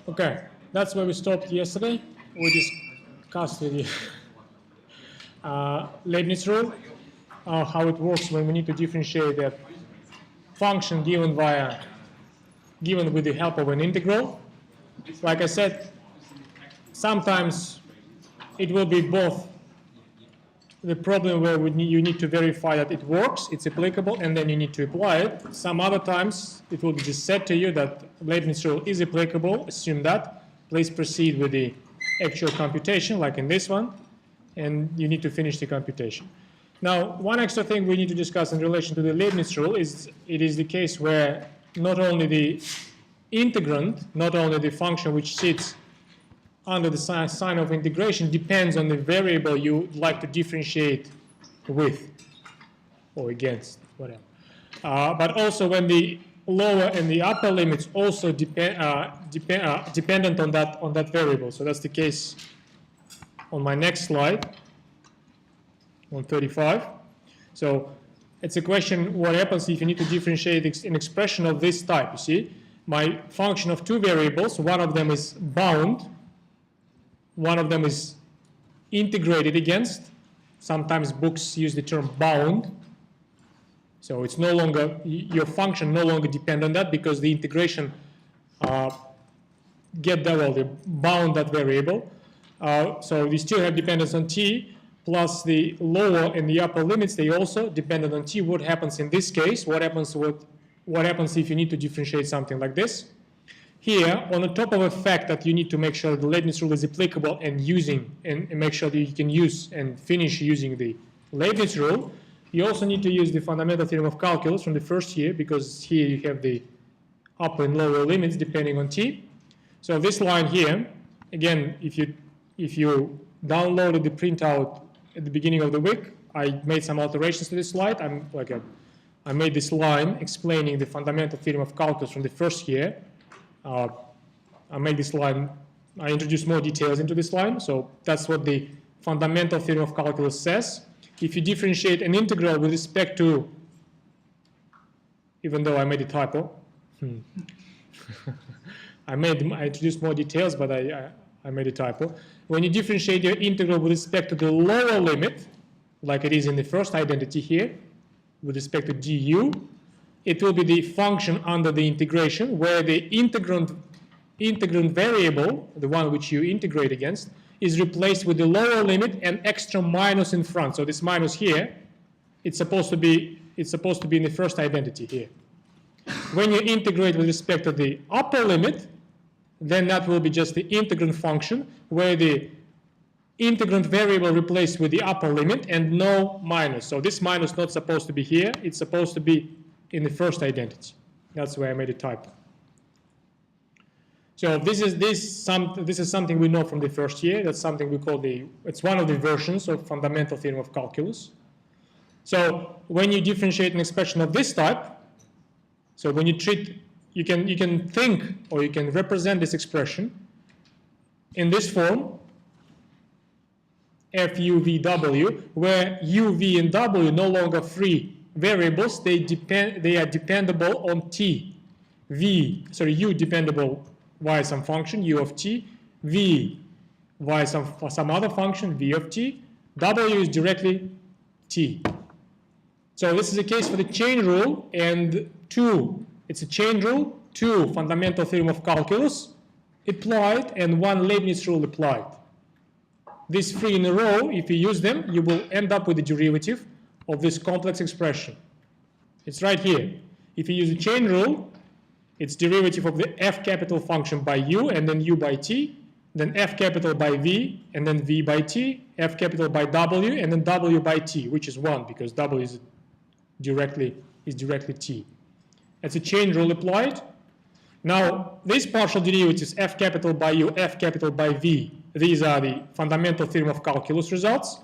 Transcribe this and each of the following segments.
Okay, that's where we stopped yesterday. We discussed the Leibniz rule, how it works when we need to differentiate a function given with the help of an integral. Like I said, sometimes it will be both the problem where you need to verify that it works, it's applicable, and then you need to apply it. Some other times it will be just said to you that Leibniz rule is applicable, assume that, please proceed with the actual computation, like in this one, and you need to finish the computation. Now, one extra thing we need to discuss in relation to the Leibniz rule is it is the case where not only the integrand, not only the function which sits under the sign of integration depends on the variable you like to differentiate with or against, whatever. But also when the lower and the upper limits also dependent on that variable. So that's the case on my next slide, on 35. So it's a question what happens if you need to differentiate an expression of this type. You see, my function of two variables, one of them is bound, one of them is integrated against. Sometimes books use the term bound. So it's no longer, your function no longer depends on that because the integration they bound that variable. So we still have dependence on t, plus the lower and the upper limits, they also dependent on t. What happens in this case? What happens if you need to differentiate something like this? Here, on the top of the fact that you need to make sure that the Leibniz rule is applicable and make sure that you can use and finish using the Leibniz rule, you also need to use the fundamental theorem of calculus from the first year, because here you have the upper and lower limits depending on t. So this line here, again, if you downloaded the printout at the beginning of the week, I made some alterations to this slide. I made this line explaining the fundamental theorem of calculus from the first year. I made this line, I introduced more details into this line, so that's what the fundamental theorem of calculus says. If you differentiate an integral with respect to, even though I made a typo, I introduced more details, but I made a typo. When you differentiate your integral with respect to the lower limit, like it is in the first identity here, with respect to du, it will be the function under the integration where the integrand variable, the one which you integrate against, is replaced with the lower limit and extra minus in front. So this minus here, it's supposed to be in the first identity here. When you integrate with respect to the upper limit, then that will be just the integrand function where the integrand variable replaced with the upper limit and no minus. So this minus not supposed to be here, it's supposed to be in the first identity. That's where I made a typo. So this is something we know from the first year. That's something we call it's one of the versions of fundamental theorem of calculus. So when you differentiate an expression of this type, so when you can think or you can represent this expression in this form, f u v w, where u, v, and w no longer free variables, they are dependable on t. U dependable via some function, u of t, v via some other function, v of t, w is directly t. So this is a case for the chain rule, and it's a chain rule, two fundamental theorem of calculus applied, and one Leibniz rule applied. These three in a row, if you use them, you will end up with the derivative of this complex expression. It's right here. If you use the chain rule, it's derivative of the f capital function by u, and then u by t, then f capital by v, and then v by t, f capital by w, and then w by t, which is 1, because w is directly t. That's a chain rule applied. Now, these partial derivatives, f capital by u, f capital by v, these are the fundamental theorem of calculus results.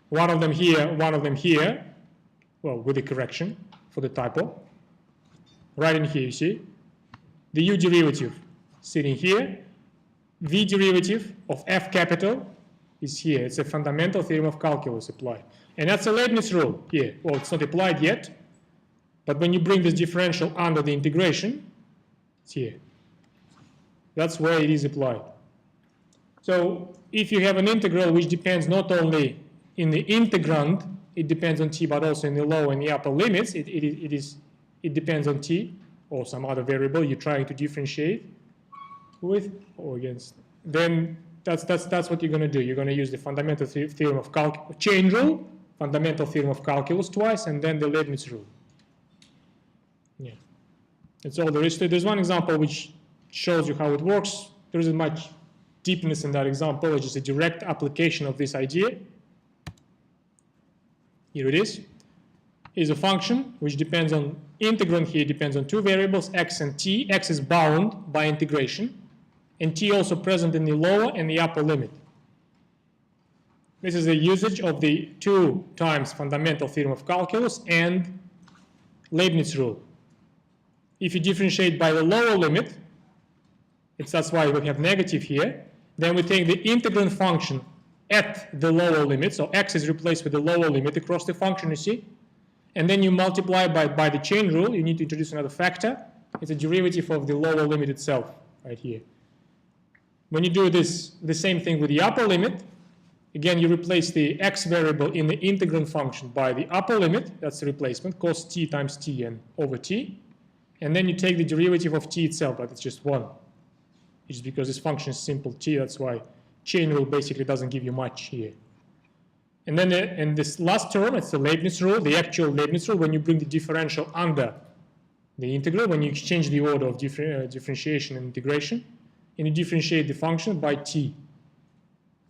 One of them here, well, with a correction for the typo. Right in here, you see. The u derivative sitting here. V derivative of f capital is here. It's a fundamental theorem of calculus applied. And that's a Leibniz rule here. Well, it's not applied yet, but when you bring this differential under the integration, it's here. That's where it is applied. So if you have an integral which depends not only in the integrand, it depends on t, but also in the lower and the upper limits, it depends on t or some other variable you're trying to differentiate with or against. Then that's what you're going to do. You're going to use the fundamental theorem of chain rule, fundamental theorem of calculus twice, and then the Leibniz rule. Yeah, that's all there is to it. There's one example which shows you how it works. There isn't much deepness in that example. It's just a direct application of this idea. Here it is. Is a function which depends on integrand here depends on two variables, x and t. X is bound by integration, and t also present in the lower and the upper limit. This is a usage of the 2 times fundamental theorem of calculus and Leibniz rule. If you differentiate by the lower limit, that's why we have negative here, then we take the integrand function at the lower limit, so x is replaced with the lower limit across the function, you see, and then you multiply by the chain rule. You need to introduce another factor. It's a derivative of the lower limit itself, right here. When you do this, the same thing with the upper limit, again, you replace the x variable in the integrand function by the upper limit, that's the replacement, cos t times t and over t, and then you take the derivative of t itself, but it's just 1. It's because this function is simple t, that's why chain rule basically doesn't give you much here. And then in this last term, it's the Leibniz rule, the actual Leibniz rule, when you bring the differential under the integral, when you exchange the order of differentiation and integration, and you differentiate the function by t,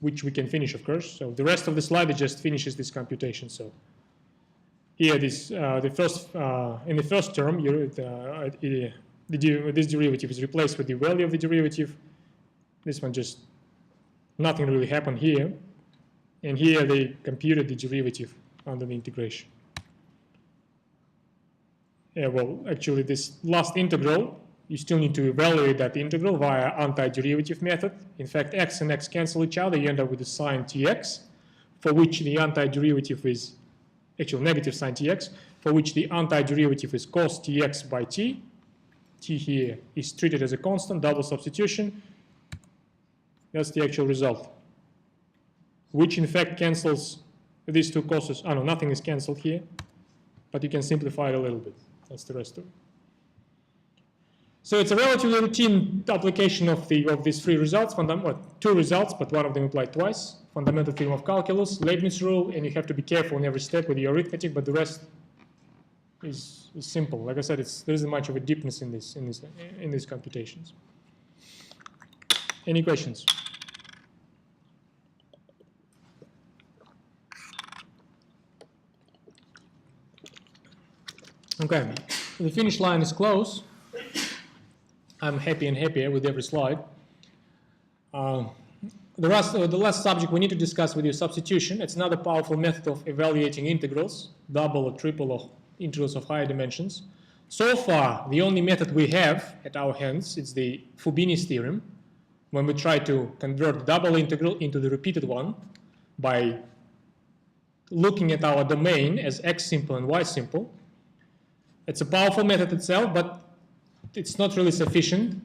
which we can finish, of course. So the rest of the slide, it just finishes this computation. So here, this in the first term, this derivative is replaced with the value of the derivative. This one just, nothing really happened here. And here they computed the derivative under the integration. Yeah, well, actually this last integral, you still need to evaluate that integral via antiderivative method. In fact, x and x cancel each other. You end up with the sine tx, for which the antiderivative is actually negative sine tx, for which the antiderivative is cos tx by t. T here is treated as a constant, double substitution. That's the actual result, which in fact cancels these two causes. Oh no, nothing is cancelled here, but you can simplify it a little bit. That's the rest of it. So it's a relatively routine application of these 3 results, 2 results, but one of them applied twice. Fundamental theorem of calculus, Leibniz rule, and you have to be careful in every step with the arithmetic, but the rest is simple. Like I said, there isn't much of a deepness in these computations. Any questions? Okay, the finish line is close. I'm happy and happier with every slide. The last subject we need to discuss with you is substitution. It's another powerful method of evaluating integrals, double or triple or integrals of higher dimensions. So far, the only method we have at our hands is the Fubini's theorem, when we try to convert the double integral into the repeated one by looking at our domain as x simple and y simple. It's a powerful method itself, but it's not really sufficient.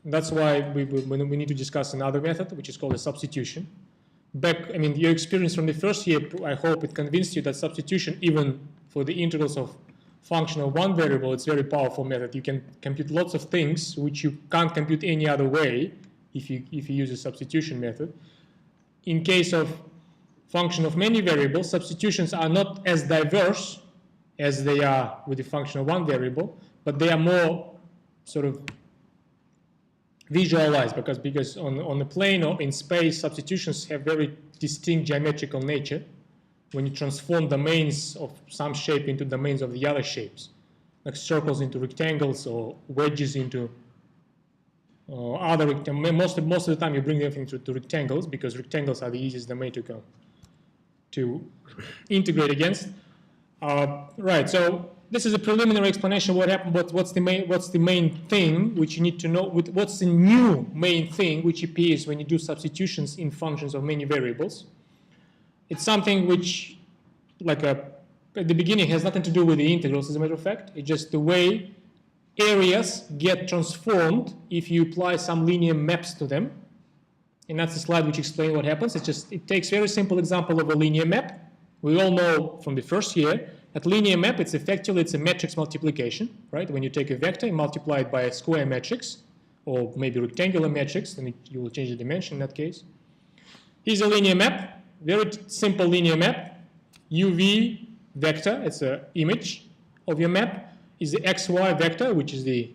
That's why we need to discuss another method, which is called a substitution. Your experience from the first year, I hope it convinced you that substitution, even for the integrals of function of one variable, it's a very powerful method. You can compute lots of things which you can't compute any other way if you use a substitution method. In case of function of many variables, substitutions are not as diverse as they are with the function of one variable, but they are more sort of visualized because on the plane or in space, substitutions have very distinct geometrical nature when you transform domains of some shape into domains of the other shapes, like circles into rectangles or wedges into other rectangles. Most of the time you bring everything to rectangles because rectangles are the easiest domain to integrate against. Right, so this is a preliminary explanation of what happened. What's the main thing which you need to know? What's the new main thing which appears when you do substitutions in functions of many variables? It's something which, at the beginning, has nothing to do with the integrals. As a matter of fact, it's just the way areas get transformed if you apply some linear maps to them. And that's the slide which explains what happens. It takes a very simple example of a linear map. We all know from the first year that linear map, it's a matrix multiplication, right? When you take a vector and multiply it by a square matrix, or maybe rectangular matrix, then you will change the dimension in that case. Here's a linear map, very simple linear map. UV vector, it's an image of your map, is the XY vector, which is the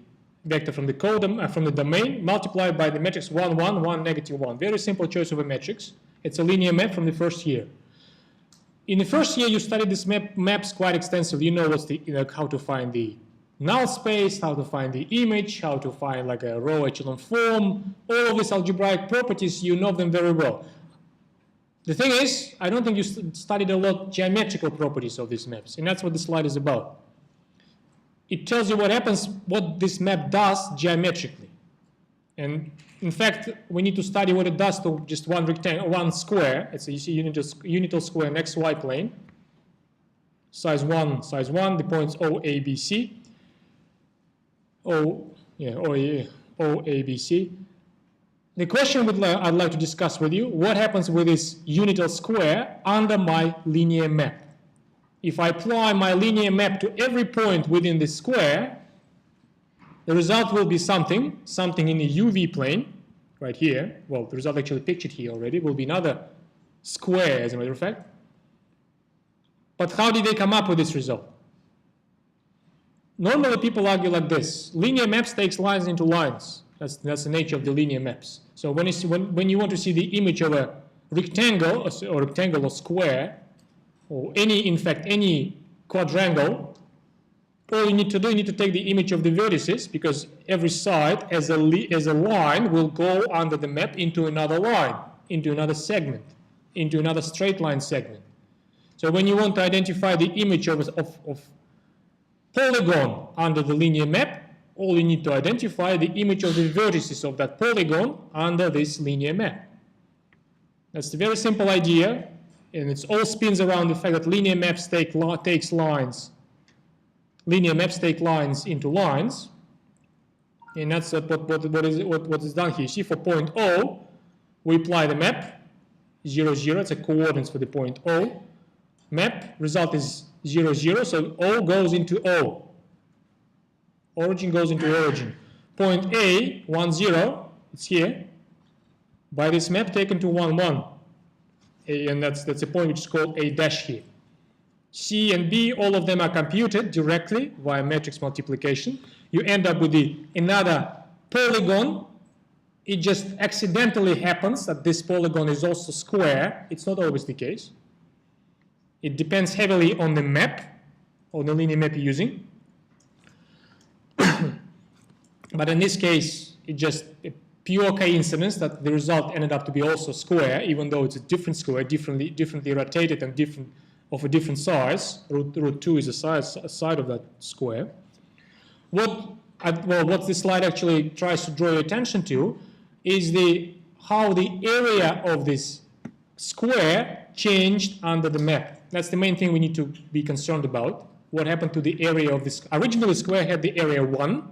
vector from the domain, multiplied by the matrix 1, 1, 1, negative 1. Very simple choice of a matrix. It's a linear map from the first year. In the first year, you studied these maps quite extensively. You know how to find the null space, how to find the image, how to find like a row echelon form. All of these algebraic properties, you know them very well. The thing is, I don't think you studied a lot geometrical properties of these maps, and that's what this slide is about. It tells you what happens, what this map does geometrically. And in fact, we need to study what it does to just one rectangle, one square. It's a unital square in XY plane. Size 1, the points O, A, B, C. O, A, B, C. The question I'd like to discuss with you, what happens with this unital square under my linear map? If I apply my linear map to every point within this square, the result will be something in the UV plane, right here. Well, the result actually pictured here already will be another square, as a matter of fact. But how did they come up with this result? Normally, people argue like this. Linear maps takes lines into lines. That's the nature of the linear maps. So when you want to see the image of a rectangle or square, or any quadrangle, all you need to do, you need to take the image of the vertices, because every side as a line will go under the map into another line, into another segment, into another straight line segment. So when you want to identify the image of polygon under the linear map, all you need to identify the image of the vertices of that polygon under this linear map. That's the very simple idea, and it all spins around the fact that linear maps take lines. Linear maps take lines into lines, and that's what is done here. See, for point O, we apply the map 0, 0. It's a coordinates for the point O. Map result is 0, 0. So O goes into O. Origin goes into origin. Point A, 1, 0. It's here. By this map taken to 1, 1. And that's a point which is called A dash here. C and B, all of them are computed directly via matrix multiplication. You end up with another polygon. It just accidentally happens that this polygon is also square. It's not always the case. It depends heavily on the map, on the linear map you're using. But in this case, it's just a pure coincidence that the result ended up to be also square, even though it's a different square, differently rotated and of a different size. Root 2 is a side of that square. What this slide actually tries to draw your attention to is how the area of this square changed under the map. That's the main thing we need to be concerned about. What happened to the area of this? Originally, the square had the area 1.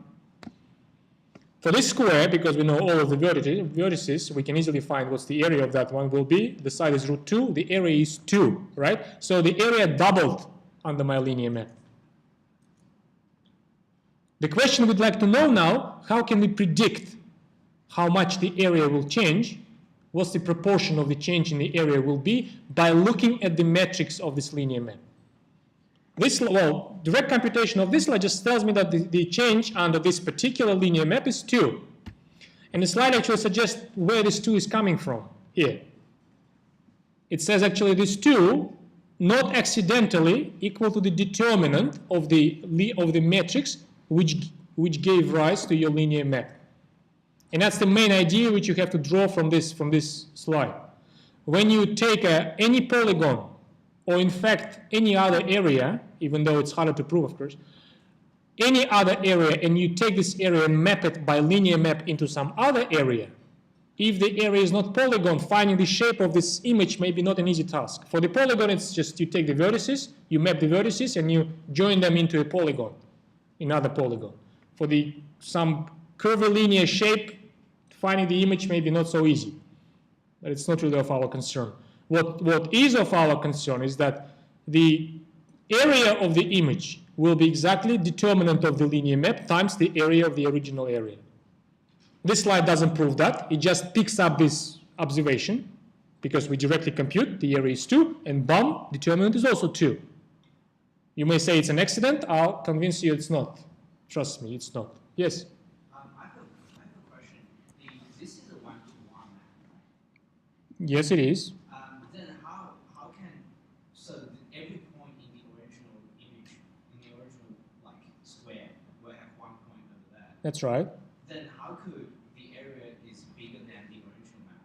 For this square, because we know all of the vertices, we can easily find what's the area of that one will be. The side is root 2. The area is 2, right? So the area doubled under my linear map. The question we'd like to know now, how can we predict how much the area will change? What's the proportion of the change in the area will be by looking at the metrics of this linear map? Direct computation of this slide just tells me that the change under this particular linear map is 2. And the slide actually suggests where this 2 is coming from here. It says actually this 2, not accidentally, equal to the determinant of the matrix which gave rise to your linear map. And that's the main idea which you have to draw from this slide. When you take any polygon, or in fact any other area, even though it's harder to prove, of course, any other area, and you take this area and map it by linear map into some other area, if the area is not polygon, finding the shape of this image may be not an easy task. For the polygon, it's just you take the vertices, you map the vertices, and you join them into a polygon, another polygon. For some curvilinear shape, finding the image may be not so easy, but it's not really of our concern. What is of our concern is that the area of the image will be exactly determinant of the linear map times the area of the original area. This slide doesn't prove that. It just picks up this observation because we directly compute the area is 2, and BOM, determinant is also 2. You may say it's an accident. I'll convince you it's not. Trust me, it's not. Yes? I have a question. This is a one-to-one map, right? Yes, it is. Then how can, so every point in the original image, in the original like square, will have one point over there. That's right. Then how could the area is bigger than the original map?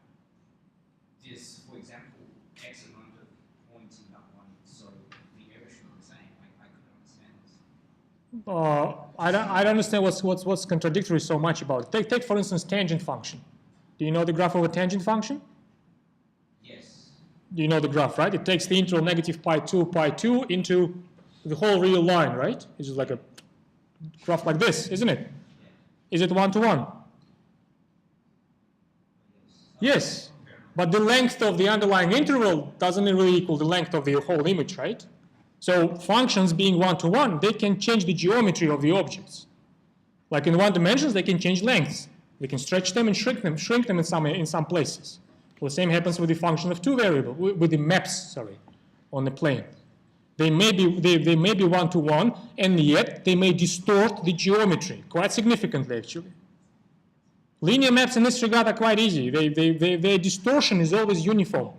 Just, for example, X amount of points in that one, so the area should be the same. I couldn't understand this. I don't understand what's contradictory so much about it. Take for instance tangent function. Do you know the graph of a tangent function? Yes. You know the graph, right? It takes the interval negative pi2 into the whole real line, right? It's just like a graph like this, isn't it? Yeah. Is it one-to-one? Yes. But the length of the underlying interval doesn't really equal the length of the whole image, right? So functions being one-to-one, they can change the geometry of the objects. Like in one dimensions, they can change lengths. They can stretch them and shrink them in some places. Well, the same happens with the function of two variables, with the maps, sorry, on the plane. They may be one-to-one, and yet they may distort the geometry quite significantly, actually. Linear maps in this regard are quite easy. Their distortion is always uniform.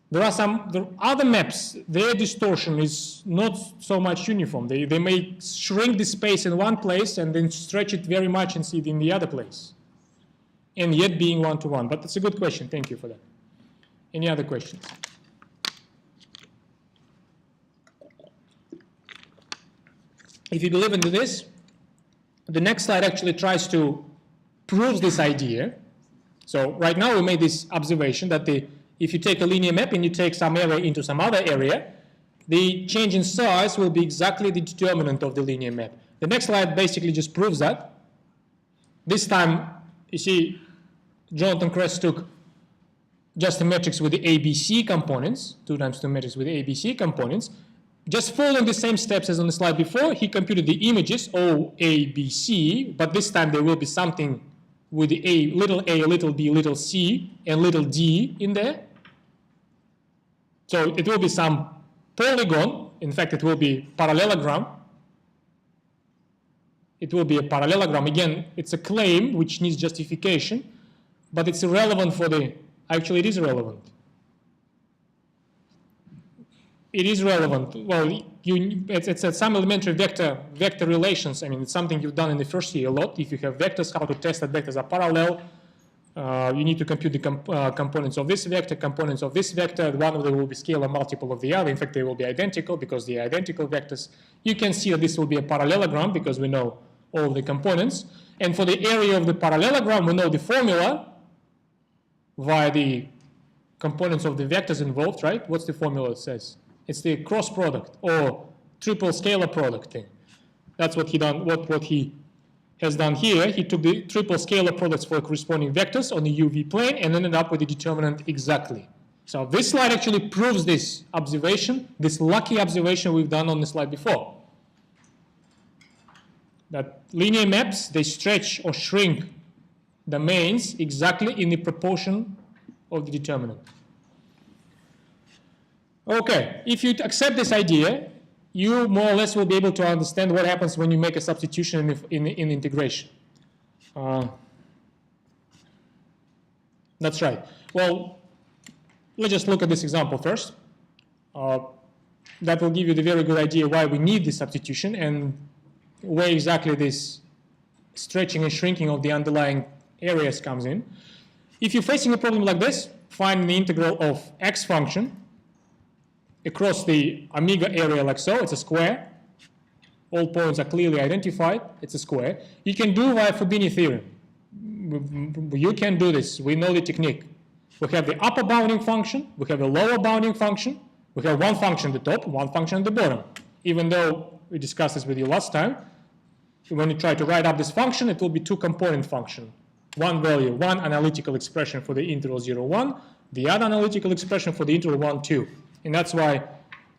There are other maps, their distortion is not so much uniform. They may shrink the space in one place and then stretch it very much and see it in the other place, and yet being one-to-one. But that's a good question. Thank you for that. Any other questions? If you believe into this, the next slide actually tries to prove this idea. So right now we made this observation that if you take a linear map and you take some area into some other area, the change in size will be exactly the determinant of the linear map. The next slide basically just proves that. This time, you see, Jonathan Kress took just the matrix with the ABC components, 2 times 2 matrix with the ABC components. Just following the same steps as on the slide before, he computed the images, O, A, B, C, but this time there will be something with the a, little b, little c, and little d in there. So it will be some polygon. In fact, it will be parallelogram. It will be a parallelogram. Again, it's a claim which needs justification, but it's irrelevant for the, actually it is relevant. It is relevant. Well, it's some elementary vector relations. I mean, it's something you've done in the first year a lot. If you have vectors, how to test that vectors are parallel. You need to compute the components of this vector, components of this vector. One of them will be scalar multiple of the other. In fact, they will be identical because they are identical vectors. You can see that this will be a parallelogram because we know all the components. And for the area of the parallelogram, we know the formula via the components of the vectors involved, right? What's the formula it says? It's the cross product or triple scalar product thing. That's what he done. What he has done here. He took the triple scalar products for corresponding vectors on the UV plane and ended up with the determinant exactly. So this slide actually proves this observation, this lucky observation we've done on the slide before. That linear maps, they stretch or shrink domains exactly in the proportion of the determinant. Okay, if you accept this idea, you more or less will be able to understand what happens when you make a substitution in integration. That's right. Well, let's just look at this example first. That will give you the very good idea why we need this substitution and where exactly this stretching and shrinking of the underlying areas comes in. If you're facing a problem like this, find the integral of x function across the omega area like so. It's a square. All points are clearly identified. It's a square. You can do via Fubini theorem. You can do this. We know the technique. We have the upper bounding function. We have a lower bounding function. We have one function at the top, one function at the bottom. Even though we discussed this with you last time, when you try to write up this function, it will be two-component function. One value, one analytical expression for the interval 0, 1, the other analytical expression for the interval 1, 2. And that's why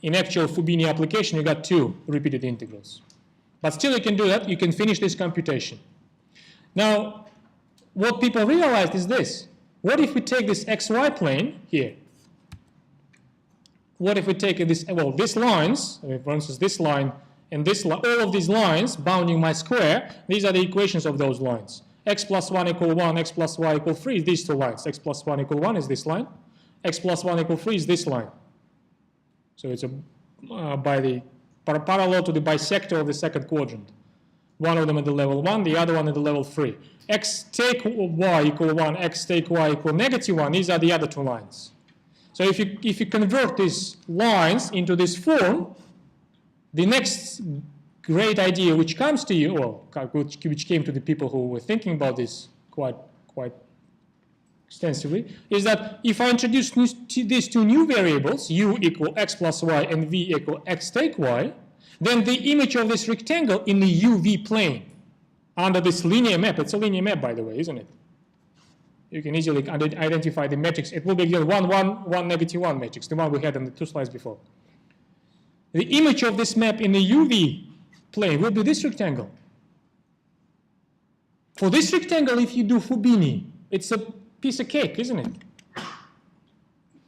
in actual Fubini application, you got two repeated integrals. But still you can do that, you can finish this computation. Now, what people realized is this. What if we take this xy plane here? What if we take this, well, these lines, for instance, this line and this line, all of these lines bounding my square, these are the equations of those lines. X plus 1 equal 1, x plus y equal 3 is these two lines. X plus 1 equal 1 is this line. X plus 1 equal 3 is this line. So it's parallel to the bisector of the second quadrant. One of them at the level 1, the other one at the level 3. X take y equal 1, x take y equal negative 1, these are the other two lines. So if you convert these lines into this form, the next great idea which comes to you, or which came to the people who were thinking about this quite extensively, is that if I introduce these two new variables, u equal x plus y and v equal x take y, then the image of this rectangle in the uv plane under this linear map, it's a linear map by the way, isn't it? You can easily identify the matrix. It will be again 1, 1, 1, negative 1 matrix, the one we had in the two slides before. The image of this map in the UV plane will be this rectangle. For this rectangle, if you do Fubini, it's a piece of cake, isn't it?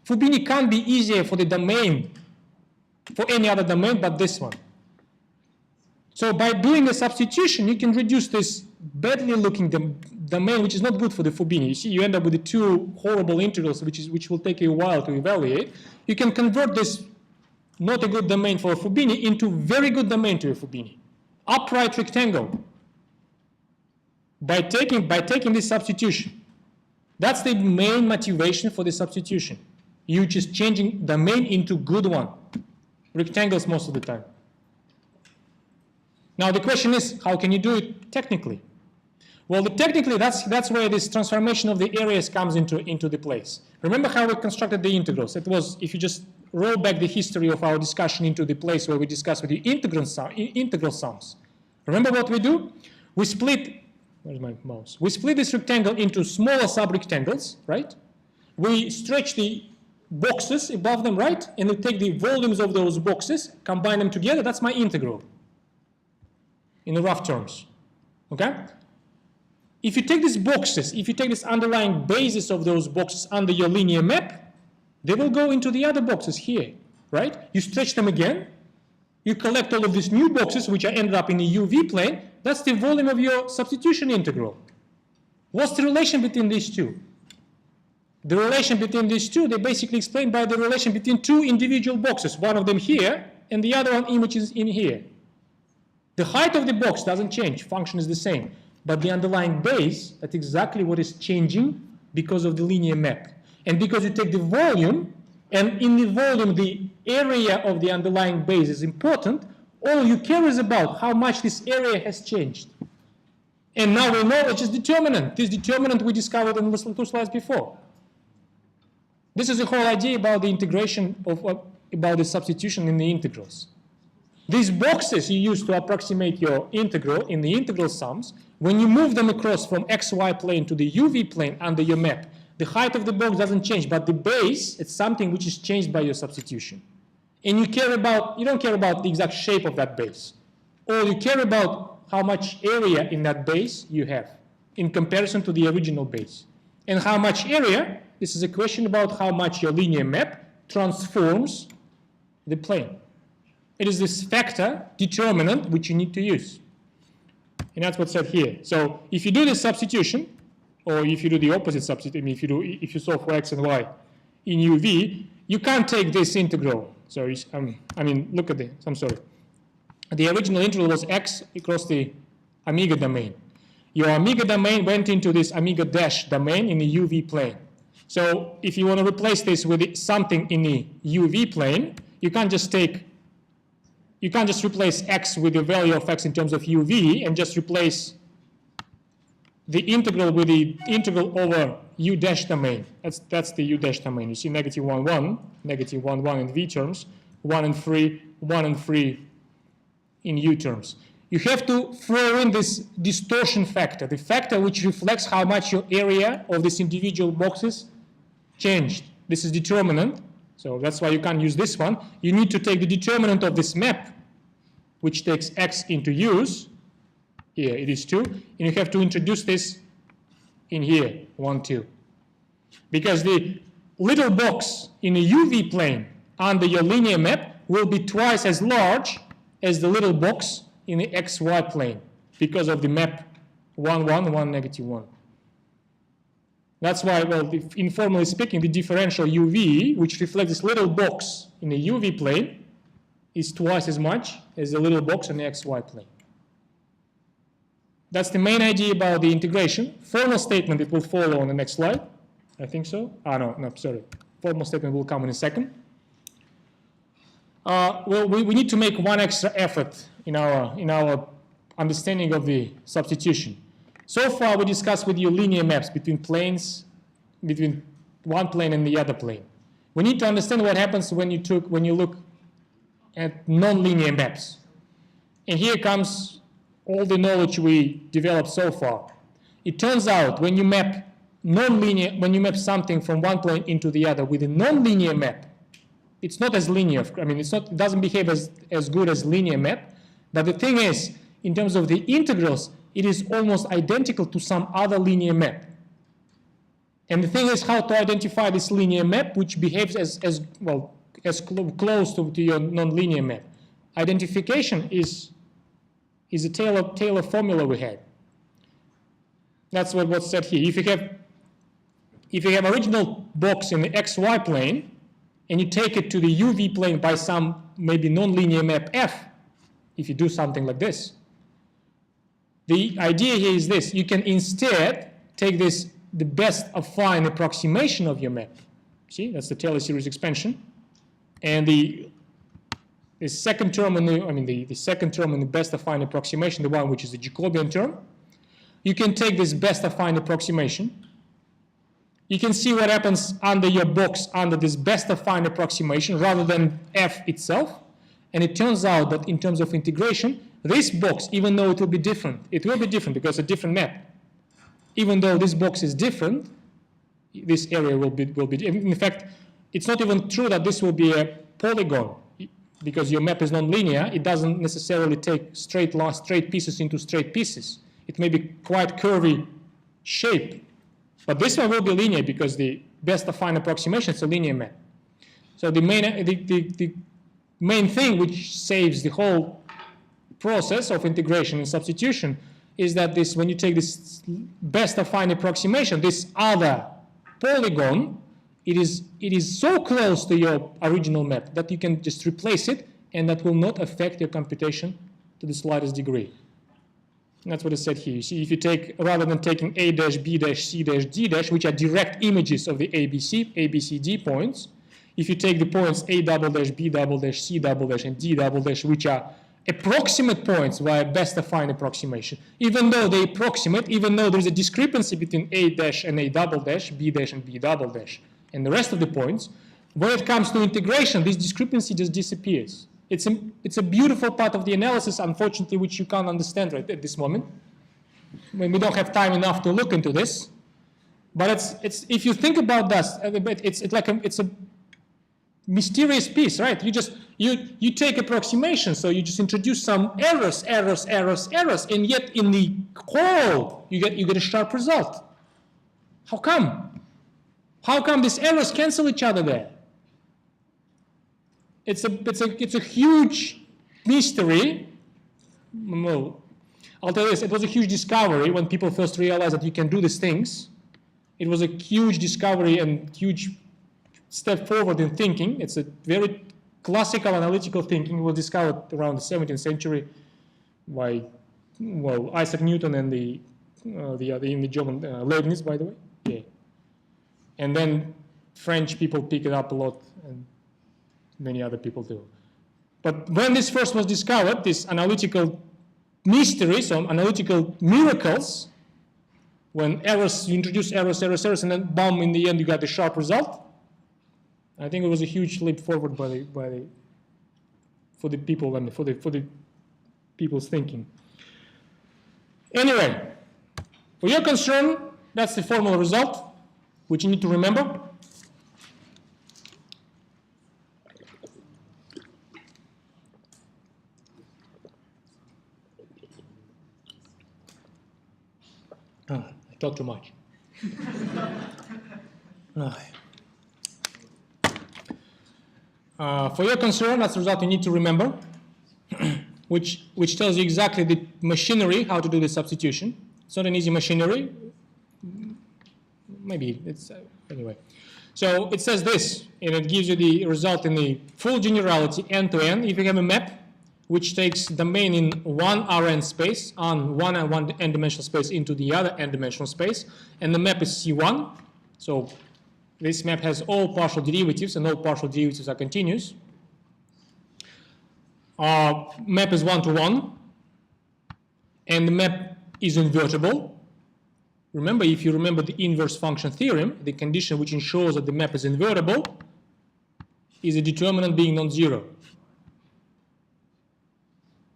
Fubini can't be easier for the domain, for any other domain but this one. So by doing a substitution, you can reduce this badly looking domain, which is not good for the Fubini. You see, you end up with the two horrible integrals, which will take you a while to evaluate. You can convert this not a good domain for a Fubini into very good domain to a Fubini. Upright rectangle. By taking this substitution. That's the main motivation for the substitution. You're just changing domain into good one. Rectangles most of the time. Now the question is, how can you do it technically? Well, technically, that's where this transformation of the areas comes into the place. Remember how we constructed the integrals? It was, if you just roll back the history of our discussion into the place where we discussed with the integral sums. Remember what we do? We split, where's my mouse? We split this rectangle into smaller subrectangles, right? We stretch the boxes above them, right? And we take the volumes of those boxes, combine them together, that's my integral. In the rough terms, okay? If you take these boxes, if you take this underlying basis of those boxes under your linear map, they will go into the other boxes here, right? You stretch them again, you collect all of these new boxes which are ended up in the UV plane, that's the volume of your substitution integral. What's the relation between these two? The relation between these two, they basically explained by the relation between two individual boxes, one of them here, and the other one image is in here. The height of the box doesn't change, function is the same. But the underlying base, that's exactly what is changing because of the linear map. And because you take the volume, and in the volume the area of the underlying base is important, all you care is about how much this area has changed. And now we know which is determinant. This determinant we discovered in the two slides before. This is the whole idea about the integration about the substitution in the integrals. These boxes you use to approximate your integral in the integral sums, when you move them across from xy plane to the uv plane under your map, the height of the box doesn't change, but the base, it's something which is changed by your substitution. And you don't care about the exact shape of that base. All you care about how much area in that base you have in comparison to the original base. And how much area, this is a question about how much your linear map transforms the plane. It is this factor, determinant, which you need to use. And that's what's said here. So if you do this substitution, or if you do the opposite substitution, if you solve for x and y in uv, you can't take this integral. So look at this, I'm sorry. The original integral was x across the omega domain. Your omega domain went into this omega dash domain in the uv plane. So if you want to replace this with something in the uv plane, you can't just replace x with the value of x in terms of uv and just replace the integral with the integral over u dash domain. That's the u dash domain. You see negative 1, 1, negative 1, 1 in v terms, 1 and 3, 1 and 3 in u terms. you have to throw in this distortion factor, the factor which reflects how much your area of these individual boxes changed. This is determinant, so that's why you can't use this one. You need to take the determinant of this map, which takes x into use. Here it is 2, and you have to introduce this in here, 1, 2. Because the little box in the UV plane under your linear map will be twice as large as the little box in the xy plane because of the map 1, 1, 1, negative 1. That's why, well, informally speaking, the differential UV, which reflects this little box in the UV plane, is twice as much as the little box in the xy plane. That's the main idea about the integration. Formal statement, it will follow on the next slide. I think so. No, sorry. Formal statement will come in a second. Well, we need to make one extra effort in our understanding of the substitution. So far, we discussed with you linear maps between planes, between one plane and the other plane. We need to understand what happens when you look at nonlinear maps. And here comes all the knowledge we developed so far. It turns out when you map something from one plane into the other with a nonlinear map, it's not as linear. I mean, it doesn't behave as good as linear map. But the thing is, in terms of the integrals, it is almost identical to some other linear map. And the thing is how to identify this linear map, which behaves as close to your nonlinear map. Identification is a Taylor formula we had. That's what's said here. If you have original box in the xy plane, and you take it to the UV plane by some maybe nonlinear map F, if you do something like this, the idea here is this: you can instead take the best affine approximation of your map. See, that's the Taylor series expansion, and the second term in the second term in the best affine approximation, the one which is the Jacobian term. You can take this best affine approximation. You can see what happens under your box under this best affine approximation rather than F itself. And it turns out that in terms of integration, this box, even though it will be different because it's a different map. Even though this box is different, this area will be. In fact, it's not even true that this will be a polygon because your map is nonlinear. It doesn't necessarily take straight pieces into straight pieces. It may be quite curvy shape. But this one will be linear because the best affine approximation is a linear map. So the main thing which saves the whole process of integration and substitution is that when you take this best affine approximation, this other polygon, it is so close to your original map that you can just replace it, and that will not affect your computation to the slightest degree. And that's what is said here. You see, if you take, rather than taking A dash, B dash, C dash, D dash, which are direct images of the ABCD points, if you take the points A double dash, B double dash, C double dash, and D double dash, which are approximate points via best affine approximation, even though they approximate, even though there's a discrepancy between A dash and A double dash, B dash and B double dash, and the rest of the points, when it comes to integration, this discrepancy just disappears. It's a beautiful part of the analysis, unfortunately, which you can't understand right at this moment. We don't have time enough to look into this. But it's if you think about that, it's a mysterious piece, right? You take approximation, so you just introduce some errors, and yet in the whole you get a sharp result. How come? How come these errors cancel each other there? It's a huge mystery. No, I'll tell you this, it was a huge discovery when people first realized that you can do these things. It was a huge discovery and huge step forward in thinking. It's a very classical analytical thinking. It was discovered around the 17th century by, well, Isaac Newton and the German Leibniz, by the way. Yeah. And then French people pick it up a lot, and many other people do. But when this first was discovered, this analytical mystery, some analytical miracles, when you introduce errors, and then boom, in the end you got the sharp result. I think it was a huge leap forward for the people, and for the people's thinking. Anyway, for your concern, that's the formal result, which you need to remember. I talk too much. For your concern, that's the result you need to remember, which tells you exactly the machinery, how to do the substitution. It's not an easy machinery. Maybe it's, anyway. So it says this, and it gives you the result in the full generality, end to end. If you have a map which takes domain in one Rn space, on one n-dimensional space into the other n-dimensional space, and the map is C1, so this map has all partial derivatives, and all partial derivatives are continuous. Map is 1-to-1, and the map is invertible. Remember, if you remember the inverse function theorem, the condition which ensures that the map is invertible is a determinant being non-zero.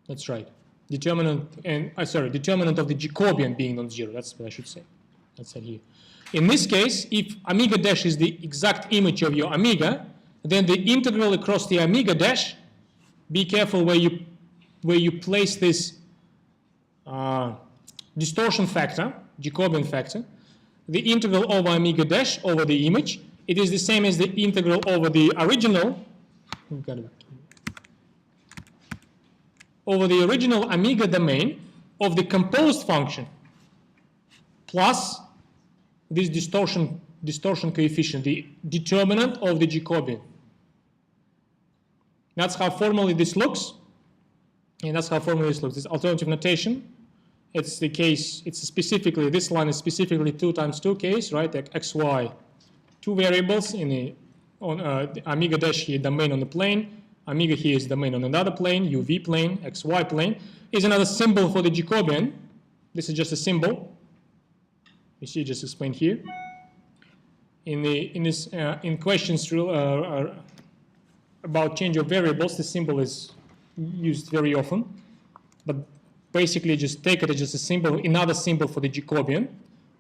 That's right. Determinant of the Jacobian being non-zero. That's what I should say. That's it here. In this case, if omega dash is the exact image of your omega, then the integral across the omega dash, be careful where you place this distortion factor, Jacobian factor. The integral over omega dash over the image, it is the same as the integral over the original. Over the original omega domain of the composed function plus this distortion coefficient, the determinant of the Jacobian. That's how formally this looks, and that's how formally this looks. This alternative notation, it's the case, it's specifically, this line is specifically 2 times 2 case, right? Like xy, 2 variables in the omega dash here, domain on the plane. Omega here is domain on another plane, UV plane, XY plane, is another symbol for the Jacobian. This is just a symbol. You see, just explained here. In questions about change of variables, the symbol is used very often. But basically, just take it as just a symbol, another symbol for the Jacobian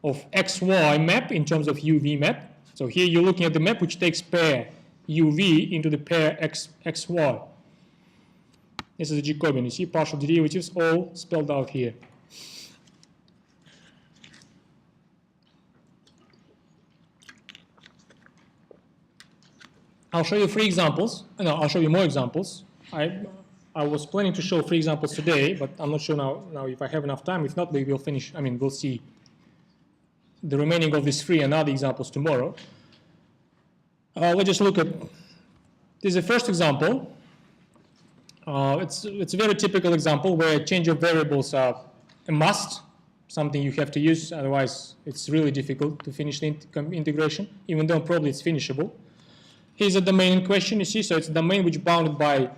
of XY map in terms of UV map. So here you're looking at the map which takes pair UV into the pair XY. This is the Jacobian. You see partial derivatives all spelled out here. I'll show you 3 examples. No, I'll show you more examples. I was planning to show 3 examples today, but I'm not sure now if I have enough time. If not, we will finish. I mean, we'll see the remaining of these 3 and other examples tomorrow. Let's just look at, this is the first example. It's a very typical example where change of variables are a must, something you have to use, otherwise it's really difficult to finish the integration, even though probably it's finishable. Here's a domain in question, you see, so it's a domain which is bounded by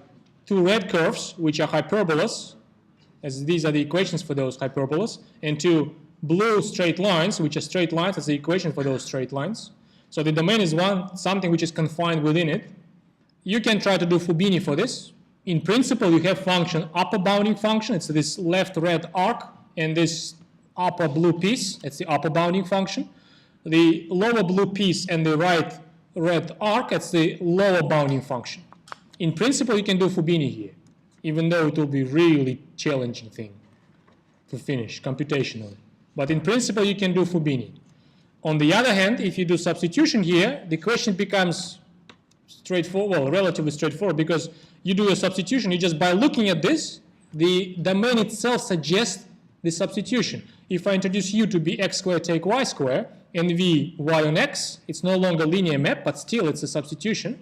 2 red curves, which are hyperbolas, as these are the equations for those hyperbolas, and 2 blue straight lines, which are straight lines, that's the equation for those straight lines. So the domain is something which is confined within it. You can try to do Fubini for this. In principle, you have function, upper bounding function. It's this left red arc and this upper blue piece. It's the upper bounding function. The lower blue piece and the right red arc, it's the lower bounding function. In principle, you can do Fubini here, even though it will be really challenging thing to finish computationally. But in principle, you can do Fubini. On the other hand, if you do substitution here, the question becomes straightforward, well, relatively straightforward, because you do a substitution, you just by looking at this, the domain itself suggests the substitution. If I introduce u to be x squared take y squared, and v y on x, it's no longer linear map, but still it's a substitution.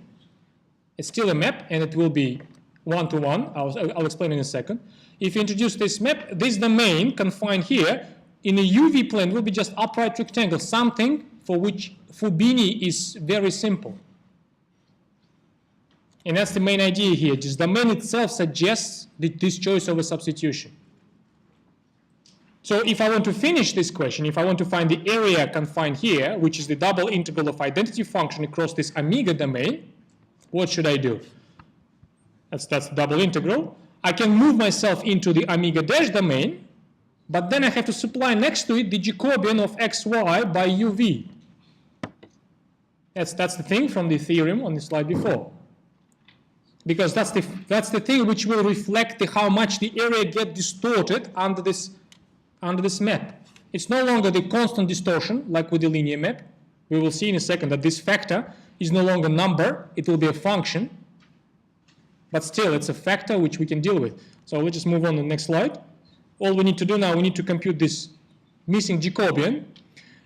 It's still a map, and it will be 1-to-1. I'll explain in a second. If you introduce this map, this domain confined here, in a UV plane will be just upright rectangle, something for which Fubini is very simple. And that's the main idea here. Just the domain itself suggests this choice of a substitution. So if I want to finish this question, if I want to find the area confined here, which is the double integral of identity function across this omega domain, what should I do? That's double integral. I can move myself into the omega dash domain, but then I have to supply next to it the Jacobian of xy by uv. That's the thing from the theorem on the slide before. Because that's the thing which will reflect how much the area gets distorted under this map. It's no longer the constant distortion like with the linear map. We will see in a second that this factor is no longer a number, it will be a function. But still, it's a factor which we can deal with. So let's just move on to the next slide. All we need to do now, we need to compute this missing Jacobian.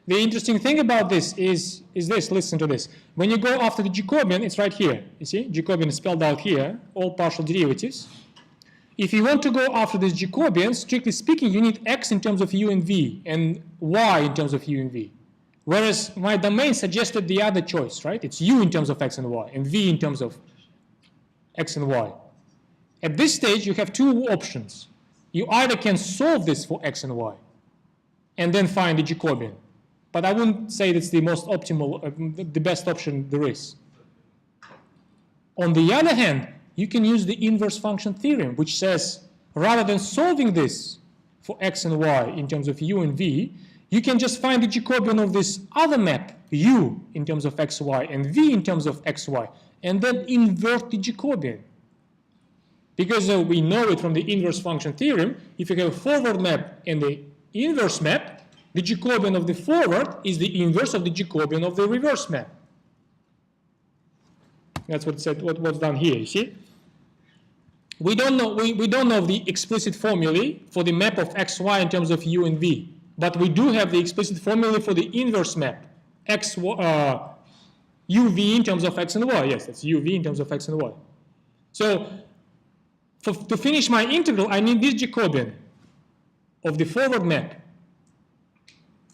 The interesting thing about this is this, listen to this. When you go after the Jacobian, it's right here. You see, Jacobian is spelled out here, all partial derivatives. If you want to go after this Jacobian, strictly speaking, you need x in terms of u and v, and y in terms of u and v. Whereas my domain suggested the other choice, right? It's u in terms of x and y, and v in terms of x and y. At this stage, you have two options. You either can solve this for x and y, and then find the Jacobian. But I wouldn't say that's the most optimal, the best option there is. On the other hand, you can use the inverse function theorem, which says rather than solving this for x and y in terms of u and v, you can just find the Jacobian of this other map, u in terms of xy and v in terms of xy, and then invert the Jacobian. Because we know it from the inverse function theorem, if you have a forward map and the inverse map, the Jacobian of the forward is the inverse of the Jacobian of the reverse map. That's what's done here, you see? We don't know the explicit formulae for the map of xy in terms of u and v, but we do have the explicit formulae for the inverse map, uv in terms of x and y. Yes, that's uv in terms of x and y. So to finish my integral, I need this Jacobian of the forward map.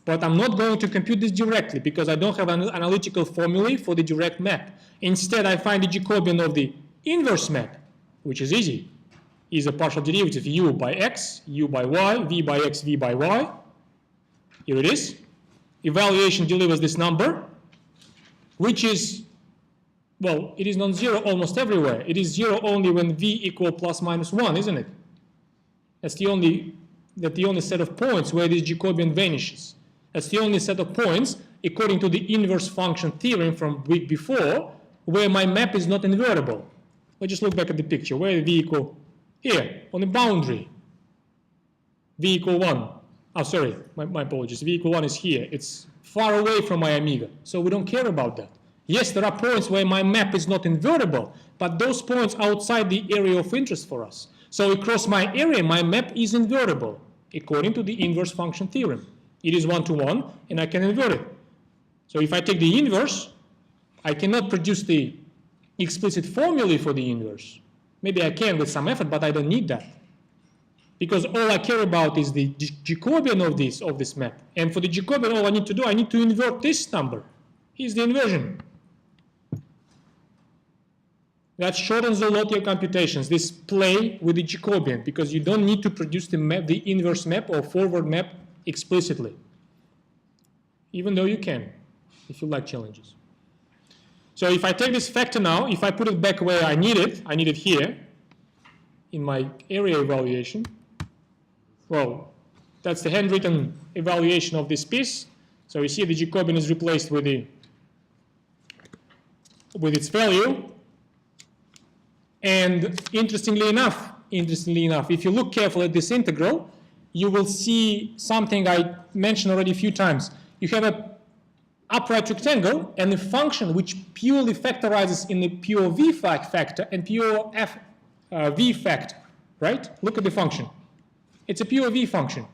But I'm not going to compute this directly because I don't have an analytical formulae for the direct map. Instead, I find the Jacobian of the inverse map, which is easy. Is a partial derivative u by x, u by y, v by x, v by y. Here it is. Evaluation delivers this number, which is, well, it is non-zero almost everywhere. It is zero only when v equal plus minus 1, isn't it? That's the only set of points where this Jacobian vanishes. That's the only set of points, according to the inverse function theorem from week before, where my map is not invertible. Let's just look back at the picture. Where v equal? Here, on the boundary. V equal 1. Oh, sorry, my apologies. V equal 1 is here. It's far away from my omega, so we don't care about that. Yes, there are points where my map is not invertible, but those points outside the area of interest for us. So across my area, my map is invertible, according to the inverse function theorem. It is one-to-one, and I can invert it. So if I take the inverse, I cannot produce the explicit formulae for the inverse. Maybe I can with some effort, but I don't need that. Because all I care about is the Jacobian of this map. And for the Jacobian, all I need to do, I need to invert this number. Here's the inversion. That shortens a lot of your computations, this play with the Jacobian, because you don't need to produce the map, the inverse map or forward map explicitly, even though you can, if you like challenges. So if I take this factor now, if I put it back where I need it here, in my area evaluation, well, that's the handwritten evaluation of this piece. So you see the Jacobian is replaced with its value. And interestingly enough, if you look carefully at this integral, you will see something I mentioned already a few times. You have an upright rectangle and a function which purely factorizes in the pure v factor and pure v factor, right? Look at the function. It's a pure v function.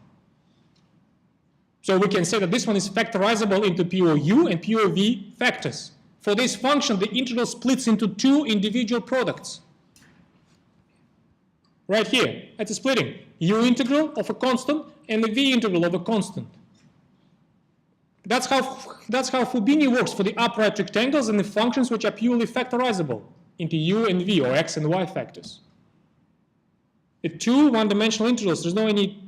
So we can say that this one is factorizable into pure u and pure v factors. For this function, the integral splits into two individual products. Right here, that's a splitting. U integral of a constant and the v integral of a constant. That's how Fubini works for the upright rectangles and the functions which are purely factorizable into u and v, or x and y factors. The two one-dimensional integrals, there's no any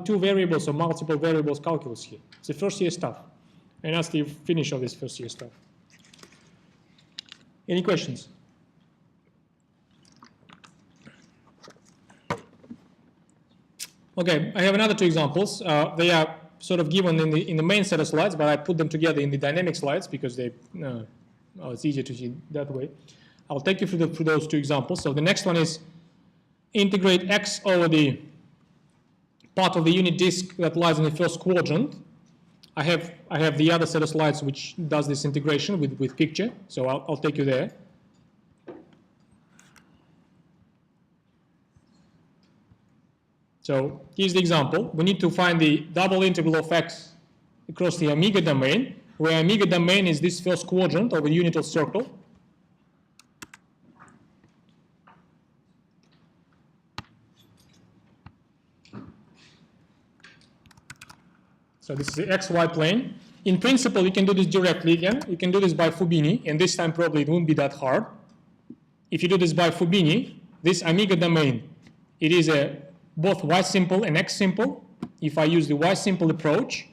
two variables or multiple variables calculus here. It's the first year stuff. And that's the finish of this first year stuff. Any questions? Okay, I have another two examples. They are sort of given in the main set of slides, but I put them together in the dynamic slides because they it's easier to see that way. I'll take you through those two examples. So the next one is integrate x over the part of the unit disk that lies in the first quadrant. I have the other set of slides which does this integration with picture, so I'll take you there. So here's the example. We need to find the double integral of x across the omega domain, where omega domain is this first quadrant of a unital circle. So this is the xy plane. In principle, you can do this directly again. You can do this by Fubini, and this time probably it won't be that hard. If you do this by Fubini, this omega domain, it is both y simple and x simple. If I use the y simple approach,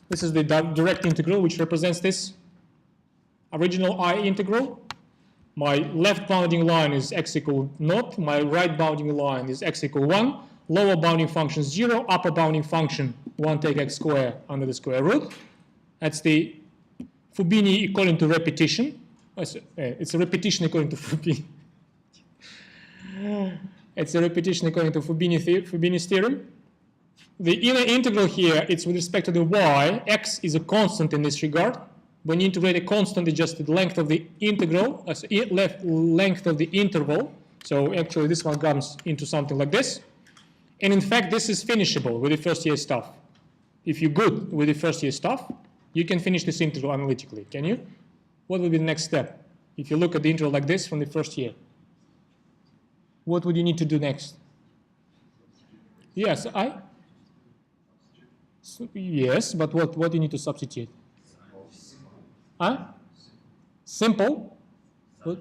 this is the direct integral, which represents this original I integral. My left bounding line is x equal 0. My right bounding line is x equal 1. Lower bounding function 0. Upper bounding function 1 take x squared under the square root. That's the Fubini according to repetition. It's a repetition according to Fubini. It's a repetition according to Fubini's theorem. The inner integral here, it's with respect to the y. X is a constant in this regard. When you integrate a constant, it's just the length of the integral, length of the interval. So actually this one comes into something like this. And in fact, this is finishable with the first year stuff. If you're good with the first year stuff, you can finish this integral analytically, can you? What would be the next step? If you look at the integral like this from the first year, what would you need to do next? Yes, yes, but what do you need to substitute? Simple? What?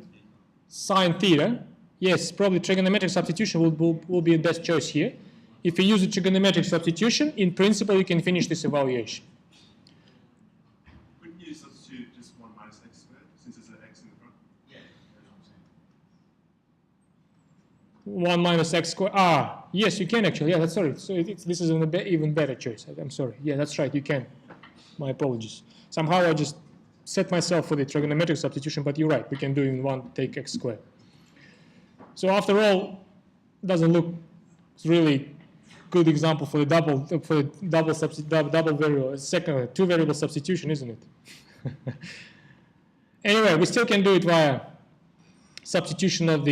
Sine theta. Yes, probably trigonometric substitution will be the best choice here. If you use a trigonometric substitution, in principle, you can finish this evaluation. Wouldn't you substitute just 1 minus x squared, since there's an x in the front? Yeah, that's what I'm saying. 1 minus x squared. Yes, you can actually. Yeah, that's sorry. So this is an even better choice. I'm sorry. Yeah, that's right. You can. My apologies. Somehow I just set myself for the trigonometric substitution, but you're right. We can do it in 1 take x squared. So after all, it doesn't look really good example for the double variable, second two variable substitution, isn't it? Anyway, we still can do it via substitution of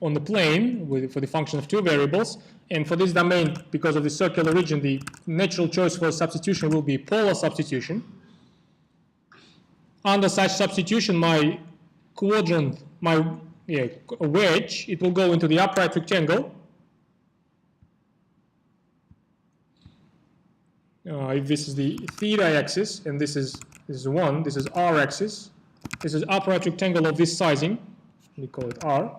on the plane for the function of two variables. And for this domain, because of the circular region, the natural choice for substitution will be polar substitution. Under such substitution, my quadrant, a wedge, it will go into the upright rectangle. If this is the theta axis, and this is 1, this is r axis. This is upright rectangle of this sizing. We call it r.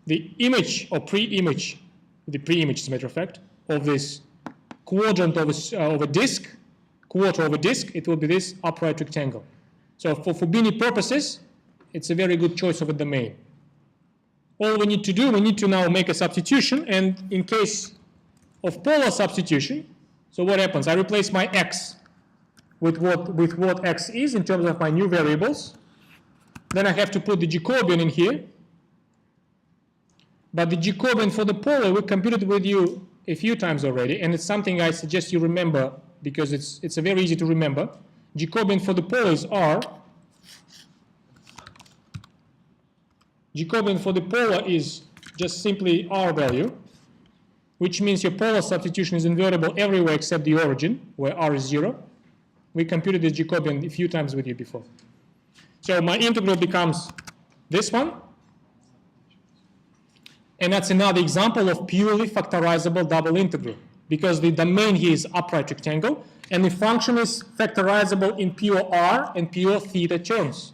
The image or pre-image, the pre-image, as a matter of fact, of this quadrant of a disk, quarter of a disk, it will be this upright rectangle. So for Fubini purposes, it's a very good choice of a domain. All we need to do, we need to now make a substitution, and in case of polar substitution, so what happens? I replace my x with what x is in terms of my new variables. Then I have to put the Jacobian in here. But the Jacobian for the polar, we computed with you a few times already, and it's something I suggest you remember because it's very easy to remember. Jacobian for the polar is r. Jacobian for the polar is just simply r value, which means your polar substitution is invertible everywhere except the origin, where r is 0. We computed the Jacobian a few times with you before. So my integral becomes this one. And that's another example of purely factorizable double integral, because the domain here is upright rectangle, and the function is factorizable in pure r and pure theta terms.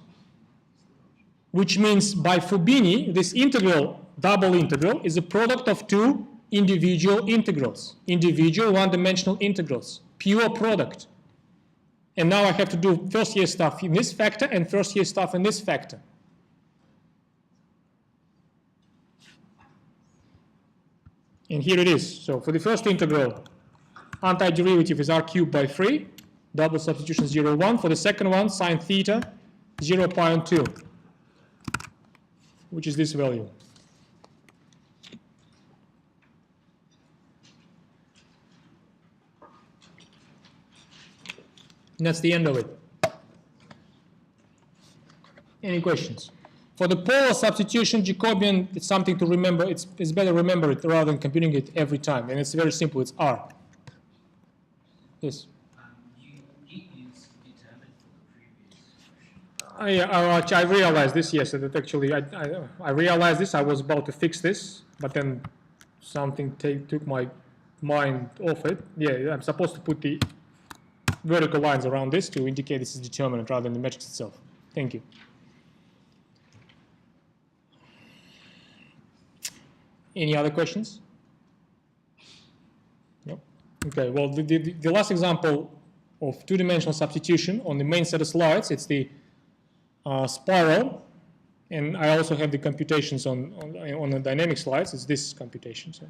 Which means by Fubini, this integral, double integral, is a product of two individual integrals, individual one-dimensional integrals, pure product. And now I have to do first year stuff in this factor and first year stuff in this factor. And here it is. So for the first integral, antiderivative is r cubed by 3, double substitution 0, 1. For the second one, sine theta 0, pi on 2, which is this value. And that's the end of it. Any questions? For the polar substitution, Jacobian, it's something to remember. It's better to remember it rather than computing it every time. And it's very simple. It's R. Yes? You use determined for the previous question. I realized this, yes. That actually, I realized this. I was about to fix this, but then something took my mind off it. Yeah, I'm supposed to put the vertical lines around this to indicate this is determinant rather than the matrix itself. Thank you. Any other questions? No? Okay, well, the last example of two-dimensional substitution on the main set of slides, it's the spiral, and I also have the computations on the dynamic slides. It's this computation. So.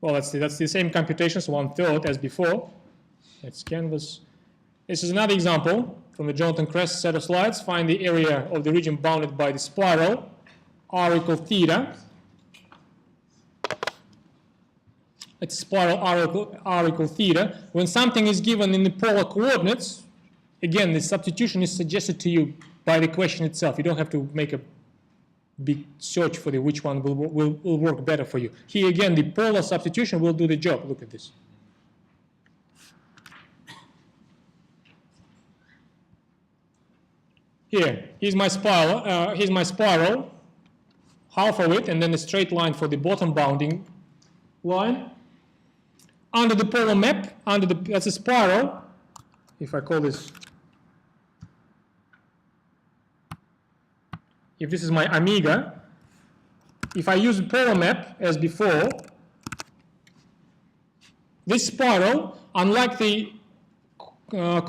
Well, that's the same computations, 1/3 as before. It's canvas. This is another example from the Jonathan Kress set of slides. Find the area of the region bounded by the spiral, r equal theta. It's spiral r equal theta. When something is given in the polar coordinates, again, the substitution is suggested to you by the question itself. You don't have to make a big search for which one will work better for you. Here again, the polar substitution will do the job. Look at this. Here's my spiral, half of it, and then a straight line for the bottom bounding line. Under the polar map, that's a spiral. If I call this, if this is my omega, if I use the polar map as before, this spiral, unlike the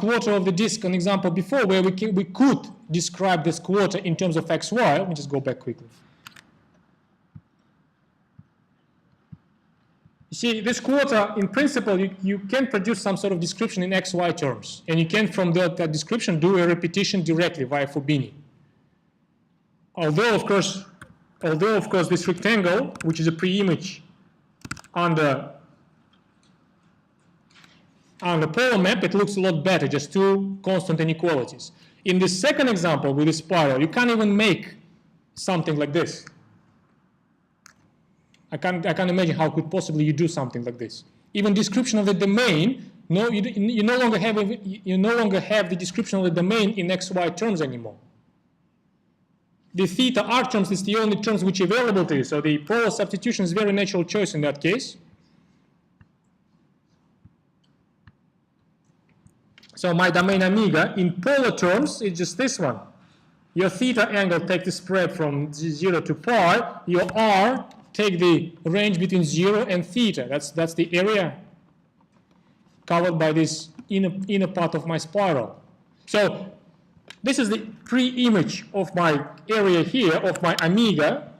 quarter of the disk, an example before, where we could describe this quarter in terms of xy, let me just go back quickly. You see, this quarter, in principle, you can produce some sort of description in xy terms, and you can, from that description, do a repetition directly via Fubini. Although of course, this rectangle, which is a pre-image on the polar map, it looks a lot better, just two constant inequalities. In the second example with the spiral, you can't even make something like this. I can't imagine how could possibly you do something like this. Even description of the domain, you no longer have the description of the domain in xy terms anymore. The theta r terms is the only terms which are available to you, so the polar substitution is a very natural choice in that case. So my domain omega in polar terms is just this one. Your theta angle take the spread from 0 to pi. Your r take the range between 0 and theta. That's the area covered by this inner part of my spiral. So this is the pre-image of my area here, of my omega.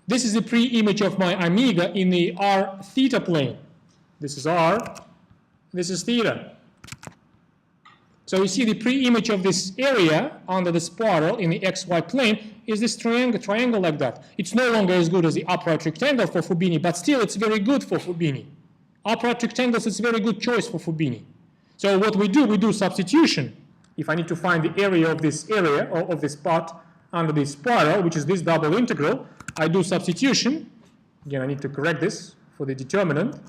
This is the pre-image of my omega in the r theta plane. This is r, this is theta. So you see the pre-image of this area under the spiral in the xy plane is this triangle like that. It's no longer as good as the upright rectangle for Fubini, but still it's very good for Fubini. Upright rectangles is a very good choice for Fubini. So what we do substitution. If I need to find the area of this part under the spiral, which is this double integral, I do substitution. Again, I need to correct this for the determinant.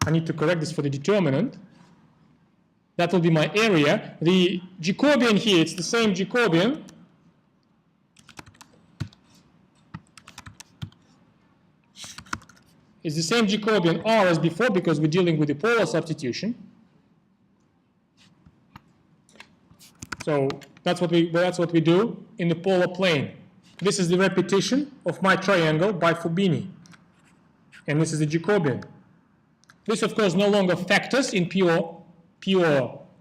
I need to correct this for the determinant. That will be my area. The Jacobian here, it's the same Jacobian. It's the same Jacobian R as before because we're dealing with the polar substitution. So That's what we do in the polar plane. This is the repetition of my triangle by Fubini. And this is the Jacobian. This, of course, no longer factors in pure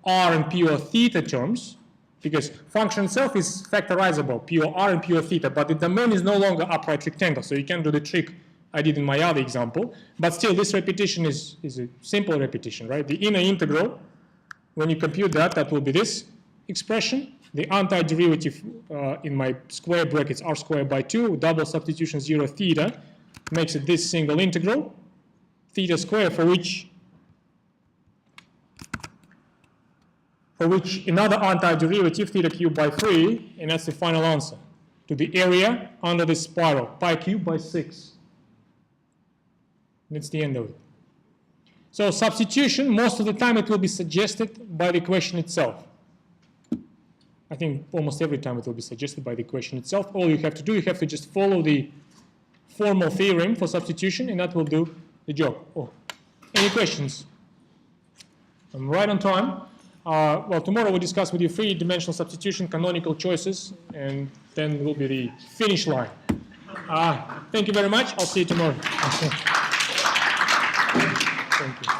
r and pure theta terms, because function itself is factorizable, pure r and pure theta, but the domain is no longer upright rectangle, so you can do the trick I did in my other example. But still, this repetition is a simple repetition, right? The inner integral, when you compute that, that will be this expression. The antiderivative in my square brackets r squared by 2, double substitution 0 theta, makes it this single integral, theta squared, for which another antiderivative, theta cubed by 3, and that's the final answer to the area under this spiral, pi cubed by 6. That's the end of it. So substitution, most of the time it will be suggested by the equation itself. I think almost every time it will be suggested by the equation itself. All you have to do, you have to just follow the formal theorem for substitution, and that will do the job. Oh, any questions? I'm right on time. Well, tomorrow we'll discuss with you three-dimensional substitution, canonical choices, and then will be the finish line. Thank you very much. I'll see you tomorrow. Thank you.